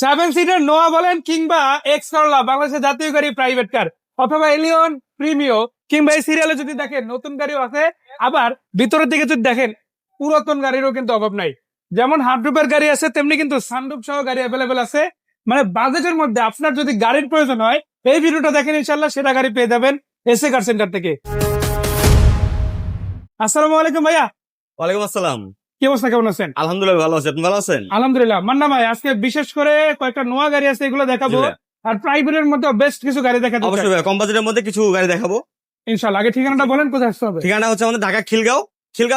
Seven seater নোয়া বলেন কিংবা এক্স করলা বাংলাদেশের জাতীয় গাড়ি প্রাইভেট কার অথবা এলিয়ন প্রিমিও কিংবা এই সিরিয়ালে যদি দেখেন নতুন গাড়িও আছে, আবার ভিতরের দিকে যদি দেখেন পুরাতন গাড়িরও কিন্তু অভাব নাই। যেমন হাফরুপের গাড়ি আছে তেমনি কিন্তু সানরুফ সহ গাড়ি অ্যাভেলেবেল আছে। মানে বাজেটের মধ্যে আপনার যদি গাড়ির প্রয়োজন হয় এই ভিডিওটা দেখেন, ইনশাল্লাহ সেটা গাড়ি পেয়ে যাবেন এসএ কার সেন্টার থেকে। আসসালামু আলাইকুম ভাইয়া। ওয়ালাইকুম আসসালাম। কি অবস্থা, কেমন আছেন? আলহামদুলিল্লাহ ভালো আছি, আপনি ভালো আছেন? আলহামদুলিল্লাহ। মান্না ভাই, আজকে বিশেষ করে কয়েকটা নোয়া গাড়ি আছে, এগুলো দেখাবো। জি ভাই। আর প্রাইভেটের মধ্যে বেস্ট কিছু গাড়ি দেখাবো অবশ্যই ভাই, কম বাজেটের মধ্যে কিছু গাড়ি দেখাবো ইনশাল্লাহ। আগে ঠিকানাটা বলেন, কোথায় আসতে হবে? ঠিকানা হচ্ছে আমাদের ঢাকা খিলগাঁও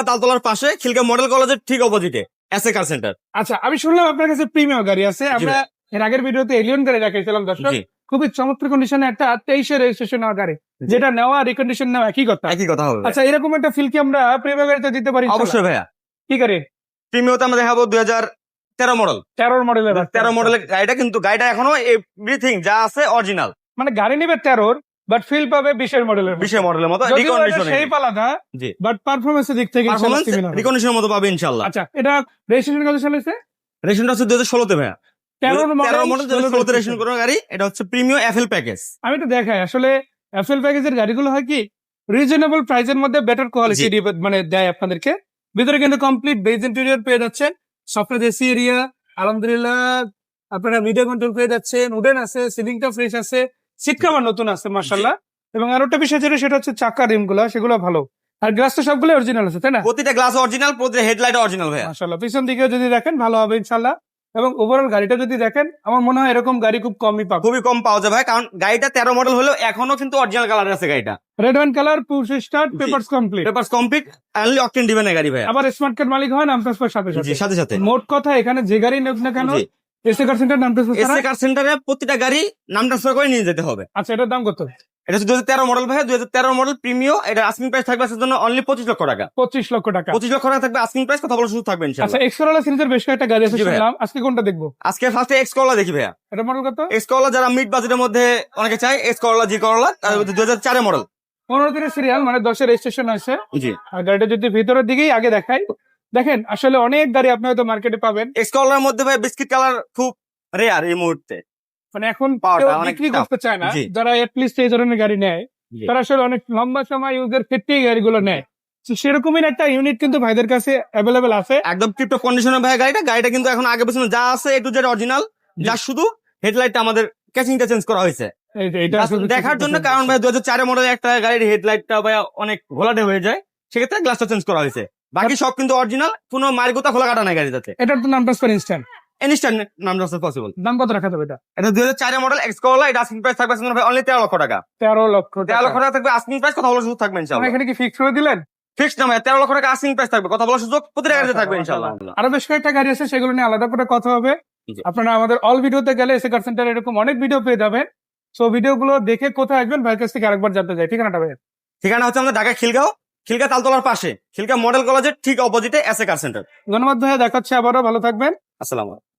তালতলার পাশে, খিলগাঁও মডেল কলেজের ঠিক অপোজিটে এসএ কার সেন্টার। আচ্ছা, আমি শুনলাম আপনার কাছে প্রিমিয়াম গাড়ি আছে। আমরা ভাই। এর আগের ভিডিওতে এলিয়ন গাড়ি দেখাইছিলাম দর্শক। জি, খুবই চমৎকার কন্ডিশনে একটা 23 রেজিস্ট্রেশন হওয়া গাড়ি, যেটা নেওয়া রিকন্ডিশন নেওয়া একই কথা। একই কথা হবে ভাই। আচ্ছা, এরকম একটা ফিল কি আমরা প্রিমিয়াম গাড়িতে দিতে পারি? অবশ্যই ভাইয়া। কি গাড়ি? প্রিমিয়তে আমরা দেখাবো 2013 মডেল। 13 মডেলের। 13 মডেলের গাড়িটা, কিন্তু গাড়িটা এখনো এভরিথিং যা আছে অরিজিনাল। মানে গাড়ি নেবে 13, বাট ফিল পাবে 20 মডেলের। 20 মডেলের মতো যদিও এটা রিকন্ডিশন। সেই পালাদা, জি, বাট পারফরম্যান্সের দিক থেকে পারফরম্যান্স similar হবে। রিকন্ডিশনের মতো পাবে ইনশাআল্লাহ। আচ্ছা, এটা রেজিস্ট্রেশন কত সালে হয়েছে? রেশনটা হচ্ছে 2016 তে ভাইয়া। 13 13 মডেল 2016 তে রেশন করা গাড়ি। এটা হচ্ছে প্রিমিয়াম এফএল প্যাকেজ। আমি তো দেখাই আসলে এফএল প্যাকেজের গাড়িগুলো হয় কি রিজনেবল প্রাইসের মধ্যে বেটার কোয়ালিটি মানে দেয় আপনাদেরকে। ভিতরে কিন্তু কমপ্লিট বেজ ইন্টেরিয়র পেয়ে যাচ্ছেন, সফটওয়্যার এসি এরিয়া আলহামদুলিল্লাহ, আপনারা মিডিয়া কন্ট্রোল পেয়ে যাচ্ছেন, উডেন আছে, সিলিংটা ফ্রেশ আছে, সিট কভার নতুন আছে মাশাআল্লাহ। এবং আরো একটা বিষয় যেটা, সেটা হচ্ছে চাকা রিম গুলা, সেগুলো ভালো। আর গ্লাস তো সবগুলো অরিজিনাল আছে, তাই না? প্রতিটা গ্লাস অরিজিনাল, প্রতিটা হেডলাইট অরিজিনাল ভাইয়া। মাশাআল্লাহ। পিছন দিকেও যদি দেখেন ভালো হবে ইনশাআল্লাহ। এবং ওভারঅল গাড়িটা যদি দেখেন, আমার মনে হয় এরকম গাড়ি খুব কমই পাবো। খুবই কম পাওয়া যায় ভাই, কারণ গাড়িটা 13 মডেল হলেও এখনো কিন্তু অরিজিনাল কালার আছে গাড়িটা। Red wine colour, push start, papers complete. Papers complete, only octane ডিভেনের গাড়ি ভাই। আবার স্মার্ট কার্ড মালিক হয়, নাম ট্রান্সফার সাথে জি, সাথে সাথে। মোট কথা এখানে যে গাড়ি নেব না কেন জি। এসএ কার সেন্টার নাম ট্রান্সফার এসএ কার সেন্টারে প্রতিটা গাড়ি নাম ট্রান্সফার করে নিয়ে যেতে হবে। আচ্ছা, এটার দাম কত? এটা হচ্ছে 2013 মডেল ভাই, 2013 মডেল প্রিমিয়াম। এটা আস্কিং প্রাইস থাকবে আজকের জন্য অনলি 25 লক্ষ টাকা। 25 লক্ষ টাকা। 25 লক্ষ টাকা থাকবে আস্কিং প্রাইস, কথা বলার সুযোগ থাকবে আচ্ছা, ইনশাআল্লাহ। এক্সরোলা সিরিজের বেশ কয়েকটা গাড়ি আছে জি ভাইয়া। শুনলাম, আজকে কোনটা দেখবো? আজকে ফার্স্টে এক্স করলা দেখি ভাইয়া। এটা মডেল কত? এক্স করলা যারা মিড বাজেটের মধ্যে অনেকে চায়, এক্স করলা জি করলা 2004 মডেল। 15 দিনের সিরিয়াল, মানে 10 রেজিস্ট্রেশন আছে। জি। আর গাড়িটা যদি ভিতরের দিকেই আগে দেখাই, দেখেন আসলে অনেক গাড়ি আপনি হয়তো মার্কেটে পাবেন, এক্স করলার মধ্যে ভাই বিস্কিট কালার খুব রেয়ার এই মুহূর্তে। মানে এখন পাওয়াটা কেউ অনেক বিক্রি tough। করতে চায় না। জি। যারা এটলিস্ট এই ধরনের গাড়ি নেয়, জি। তারা আসলে অনেক লম্বা সময় ইউজের ক্ষেত্রে এই গাড়িগুলো নেয়। তো সেরকমই একটা ইউনিট কিন্তু ভাইদের কাছে অ্যাভেলেবেল আছে। একদম টিপটপ কন্ডিশনের ভাই গাড়িটা কিন্তু এখন আগে পিছনে যা আছে এ টু জেড অরিজিনাল। যা শুধু হেডলাইটটা আমাদের ক্যাচিংটা চেঞ্জ করা হয়েছে এই যে এটা আসলে দেখার জন্য, কারণ ভাই 2004 মডেলের একটা গাড়ির হেডলাইটটা ভাই অনেক ঘোলাটে হয়ে যায়, সেক্ষেত্রে গ্লাসটা চেঞ্জ করা হয়েছে। বাকি সব কিন্তু অরিজিনাল, কোনো মার্গোতা খোলা কাটা নাই গাড়িটাতে। এটার তো নাম ট্রান্সফার ইনস্ট্যান্ট, ইনস্ট্যান্ট নাম ট্রান্সফার পসিবল। দাম কত রাখা যাবে এটা? এটা 2004 মডেল এক্স করলা। এটা আস্কিং প্রাইস থাকবে ভাই অনলি 13 লক্ষ টাকা। 13 লক্ষ 13 লক্ষ টাকা থাকবে আস্কিং প্রাইস, কথা বলার সুযোগ থাকবে টাকা। ইনশাআল্লাহ। এখানে কি ফিক্স করে দিলেন? ফিক্সড না ভাই, 13 লক্ষ টাকা আস্কিং প্রাইস থাকবে, কথা বলার সুযোগ প্রতিটা গাড়িতে থাকবে ইনশাআল্লাহ। আরো বেশ কয়েকটা গাড়ি আছে, সেগুলো নিয়ে আলাদা করে কথা হবে। জি। আপনারা আমাদের অল ভিডিওতে গেলে এসএ কার সেন্টার এরকম অনেক ভিডিও পেয়ে যাবেন। সো ভিডিওগুলো দেখে কোথায় আসবেন ভাইয়ের কাছ থেকে আরেকবার জানতে চাই, ঠিকানাটা ভাই? ঠিকানা হচ্ছে আমাদের ঢাকা খিলগাঁও তালতলার পাশে, খিলগাঁও মডেল কলেজের ঠিক অপোজিটে এসএ কার সেন্টার। ধন্যবাদ ভাইয়া, দেখাচ্ছে আবারও, ভালো থাকবেন। আসসালামু আলাইকুম।